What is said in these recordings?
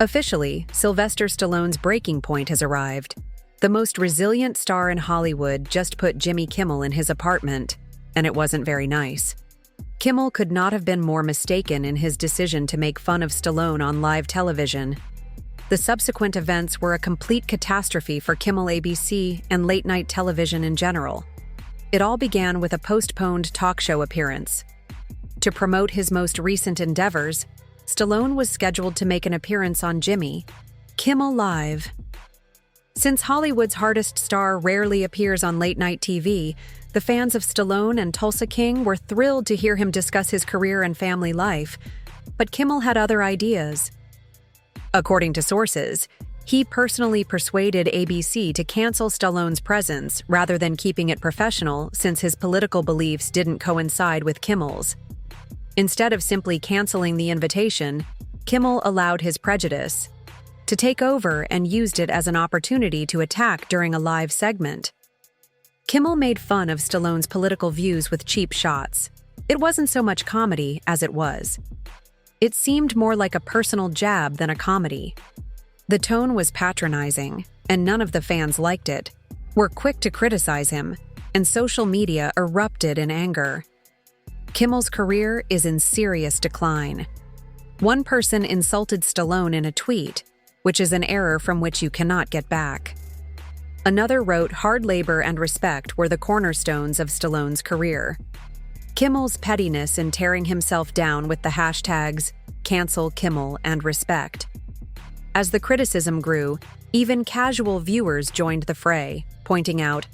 Officially, Sylvester Stallone's breaking point has arrived. The most resilient star in Hollywood just put Jimmy Kimmel in his apartment, and it wasn't very nice. Kimmel could not have been more mistaken in his decision to make fun of Stallone on live television. The subsequent events were a complete catastrophe for Kimmel ABC and late-night television in general. It all began with a postponed talk show appearance. To promote his most recent endeavors, Stallone was scheduled to make an appearance on Jimmy Kimmel Live. Since Hollywood's hardest star rarely appears on late-night TV, the fans of Stallone and Tulsa King were thrilled to hear him discuss his career and family life, but Kimmel had other ideas. According to sources, he personally persuaded ABC to cancel Stallone's presence rather than keeping it professional since his political beliefs didn't coincide with Kimmel's. Instead of simply canceling the invitation, Kimmel allowed his prejudice to take over and used it as an opportunity to attack during a live segment. Kimmel made fun of Stallone's political views with cheap shots. It wasn't so much comedy as it was. It seemed more like a personal jab than a comedy. The tone was patronizing, and none of the fans liked it, were quick to criticize him, and social media erupted in anger. Kimmel's career is in serious decline. One person insulted Stallone in a tweet, which is an error from which you cannot get back. Another wrote hard labor and respect were the cornerstones of Stallone's career. Kimmel's pettiness in tearing himself down with the hashtags cancel Kimmel and respect. As the criticism grew, even casual viewers joined the fray, pointing out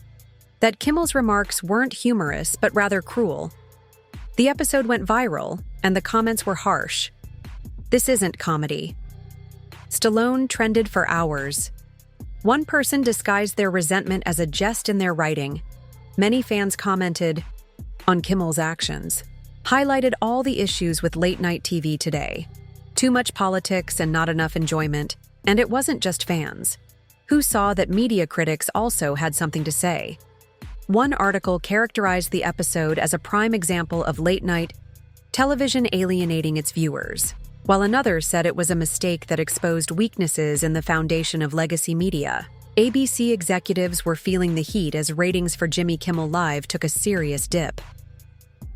that Kimmel's remarks weren't humorous but rather cruel. The episode went viral, and the comments were harsh. This isn't comedy. Stallone trended for hours. One person disguised their resentment as a jest in their writing. Many fans commented on Kimmel's actions, highlighted all the issues with late-night TV today. Too much politics and not enough enjoyment, and it wasn't just fans, who saw that media critics also had something to say. One article characterized the episode as a prime example of late-night television alienating its viewers, while another said it was a mistake that exposed weaknesses in the foundation of legacy media. ABC executives were feeling the heat as ratings for Jimmy Kimmel Live took a serious dip.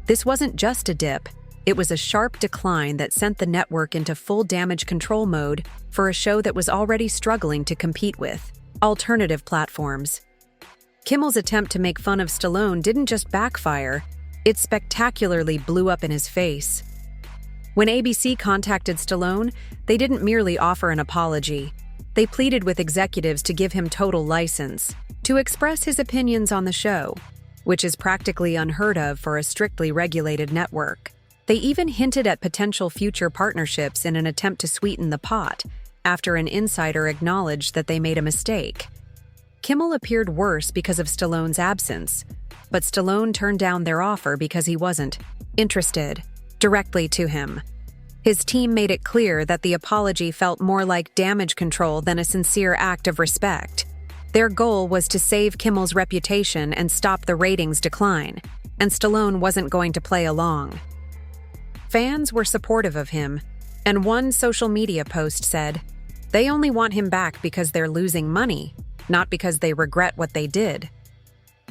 This wasn't just a dip, it was a sharp decline that sent the network into full damage control mode for a show that was already struggling to compete with alternative platforms. Kimmel's attempt to make fun of Stallone didn't just backfire, it spectacularly blew up in his face. When ABC contacted Stallone, they didn't merely offer an apology. They pleaded with executives to give him total license to express his opinions on the show, which is practically unheard of for a strictly regulated network. They even hinted at potential future partnerships in an attempt to sweeten the pot, after an insider acknowledged that they made a mistake. Kimmel appeared worse because of Stallone's absence, but Stallone turned down their offer because he wasn't interested directly to him. His team made it clear that the apology felt more like damage control than a sincere act of respect. Their goal was to save Kimmel's reputation and stop the ratings decline, and Stallone wasn't going to play along. Fans were supportive of him, and one social media post said, "They only want him back because they're losing money, not because they regret what they did."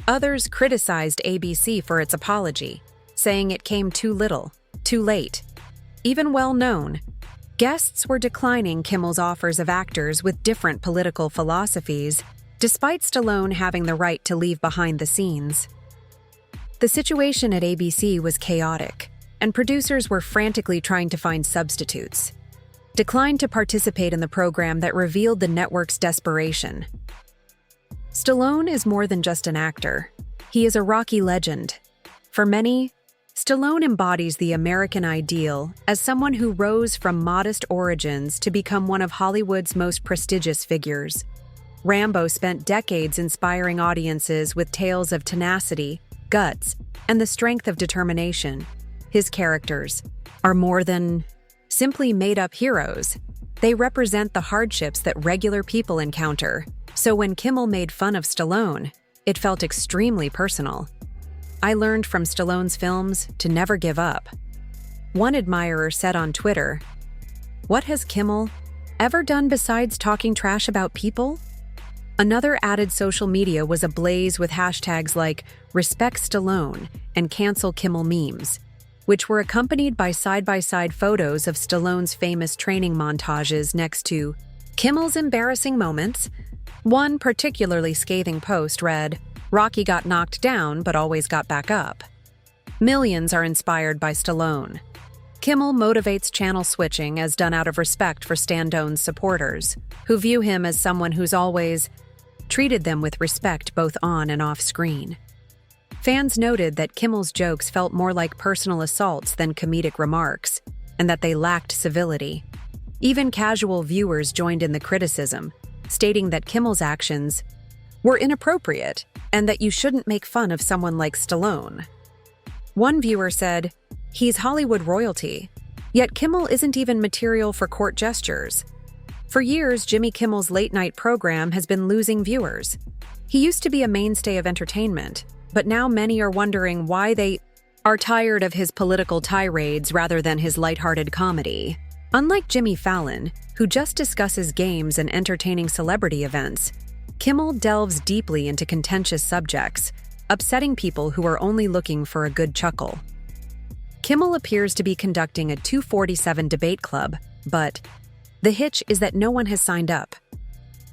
Others criticized ABC for its apology, saying it came too little, too late. Even well-known guests were declining Kimmel's offers of actors with different political philosophies, despite Stallone having the right to leave behind the scenes. The situation at ABC was chaotic, and producers were frantically trying to find substitutes. Declined to participate in the program that revealed the network's desperation. Stallone is more than just an actor. He is a Rocky legend. For many, Stallone embodies the American ideal as someone who rose from modest origins to become one of Hollywood's most prestigious figures. Rambo spent decades inspiring audiences with tales of tenacity, guts, and the strength of determination. His characters are more than simply made-up heroes. They represent the hardships that regular people encounter. So when Kimmel made fun of Stallone, it felt extremely personal. I learned from Stallone's films to never give up. One admirer said on Twitter, "What has Kimmel ever done besides talking trash about people? Another added social media was ablaze with hashtags like Respect Stallone and Cancel Kimmel memes, which were accompanied by side-by-side photos of Stallone's famous training montages next to Kimmel's embarrassing moments. One particularly scathing post read, "Rocky got knocked down but always got back up." Millions are inspired by Stallone. Kimmel motivates channel switching as done out of respect for Stallone's supporters, who view him as someone who's always treated them with respect both on and off screen. Fans noted that Kimmel's jokes felt more like personal assaults than comedic remarks, and that they lacked civility. Even casual viewers joined in the criticism, stating that Kimmel's actions were inappropriate and that you shouldn't make fun of someone like Stallone. One viewer said, "He's Hollywood royalty, yet Kimmel isn't even material for court gestures." For years, Jimmy Kimmel's late-night program has been losing viewers. He used to be a mainstay of entertainment, but now many are wondering why they are tired of his political tirades rather than his lighthearted comedy. Unlike Jimmy Fallon, who just discusses games and entertaining celebrity events, Kimmel delves deeply into contentious subjects, upsetting people who are only looking for a good chuckle. Kimmel appears to be conducting a 247 debate club, but the hitch is that no one has signed up.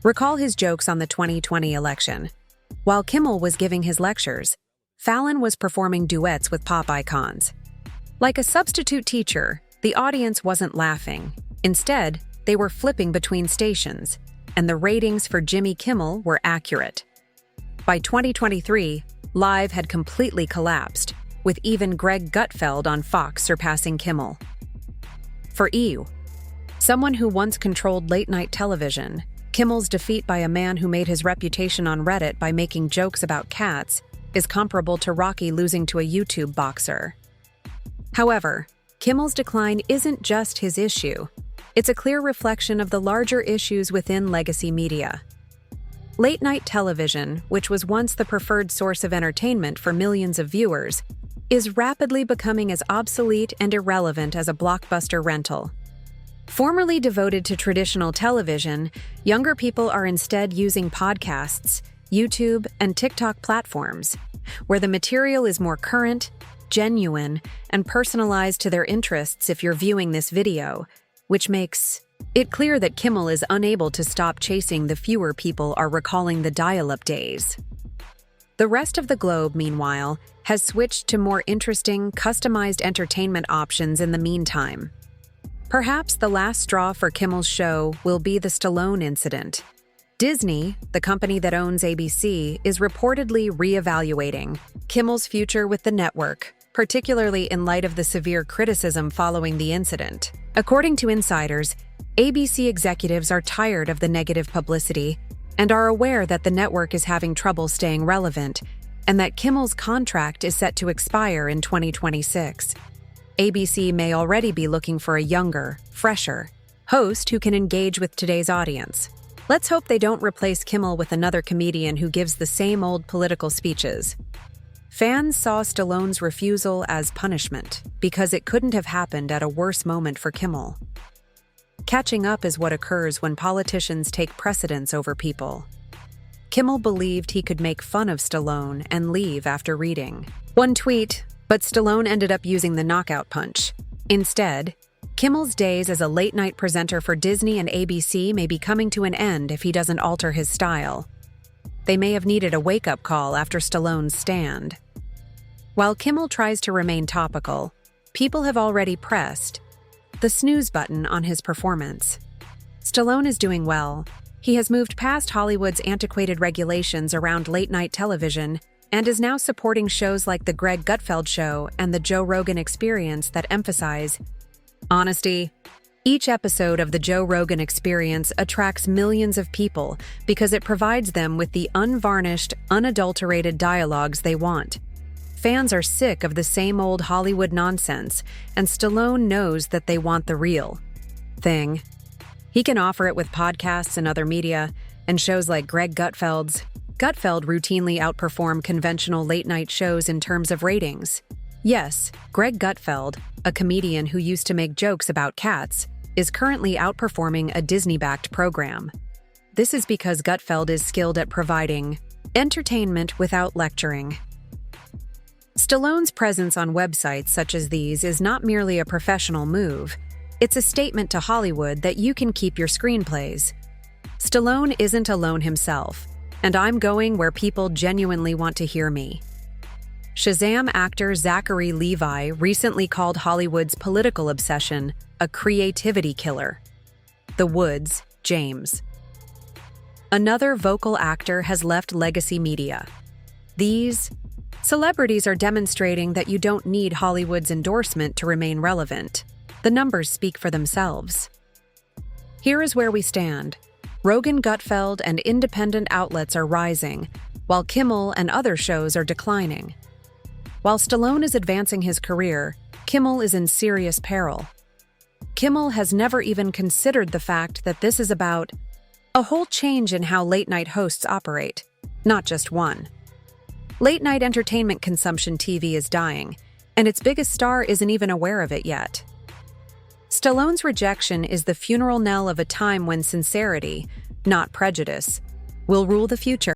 Recall his jokes on the 2020 election. While Kimmel was giving his lectures, Fallon was performing duets with pop icons. Like a substitute teacher, the audience wasn't laughing. Instead, they were flipping between stations, and the ratings for Jimmy Kimmel were accurate. By 2023, Live had completely collapsed, with even Greg Gutfeld on Fox surpassing Kimmel. For EU, someone who once controlled late-night television, Kimmel's defeat by a man who made his reputation on Reddit by making jokes about cats is comparable to Rocky losing to a YouTube boxer. However, Kimmel's decline isn't just his issue. It's a clear reflection of the larger issues within legacy media. Late-night television, which was once the preferred source of entertainment for millions of viewers, is rapidly becoming as obsolete and irrelevant as a blockbuster rental. Formerly devoted to traditional television, younger people are instead using podcasts, YouTube, and TikTok platforms, where the material is more current, genuine, and personalized to their interests if you're viewing this video, which makes it clear that Kimmel is unable to stop chasing the fewer people are recalling the dial-up days. The rest of the globe, meanwhile, has switched to more interesting, customized entertainment options in the meantime. Perhaps the last straw for Kimmel's show will be the Stallone incident. Disney, the company that owns ABC, is reportedly reevaluating Kimmel's future with the network, particularly in light of the severe criticism following the incident. According to insiders, ABC executives are tired of the negative publicity and are aware that the network is having trouble staying relevant and that Kimmel's contract is set to expire in 2026. ABC may already be looking for a younger, fresher host who can engage with today's audience. Let's hope they don't replace Kimmel with another comedian who gives the same old political speeches. Fans saw Stallone's refusal as punishment because it couldn't have happened at a worse moment for Kimmel. Catching up is what occurs when politicians take precedence over people. Kimmel believed he could make fun of Stallone and leave after reading one tweet, but Stallone ended up using the knockout punch. Instead, Kimmel's days as a late-night presenter for Disney and ABC may be coming to an end if he doesn't alter his style. They may have needed a wake-up call after Stallone's stand. While Kimmel tries to remain topical, people have already pressed the snooze button on his performance. Stallone is doing well. He has moved past Hollywood's antiquated regulations around late-night television and is now supporting shows like The Greg Gutfeld Show and The Joe Rogan Experience that emphasize honesty. Each episode of The Joe Rogan Experience attracts millions of people because it provides them with the unvarnished, unadulterated dialogues they want. Fans are sick of the same old Hollywood nonsense, and Stallone knows that they want the real thing. He can offer it with podcasts and other media, and shows like Greg Gutfeld's. Gutfeld routinely outperform conventional late-night shows in terms of ratings. Yes, Greg Gutfeld, a comedian who used to make jokes about cats, is currently outperforming a Disney-backed program. This is because Gutfeld is skilled at providing entertainment without lecturing. Stallone's presence on websites such as these is not merely a professional move, it's a statement to Hollywood that you can keep your screenplays. Stallone isn't alone himself, and I'm going where people genuinely want to hear me. Shazam actor Zachary Levi recently called Hollywood's political obsession a creativity killer. The Woods, James. Another vocal actor has left legacy media. These celebrities are demonstrating that you don't need Hollywood's endorsement to remain relevant. The numbers speak for themselves. Here is where we stand. Rogan, Gutfeld, and independent outlets are rising, while Kimmel and other shows are declining. While Stallone is advancing his career, Kimmel is in serious peril. Kimmel has never even considered the fact that this is about a whole change in how late-night hosts operate, not just one. Late-night entertainment consumption TV is dying, and its biggest star isn't even aware of it yet. Stallone's rejection is the funeral knell of a time when sincerity, not prejudice, will rule the future.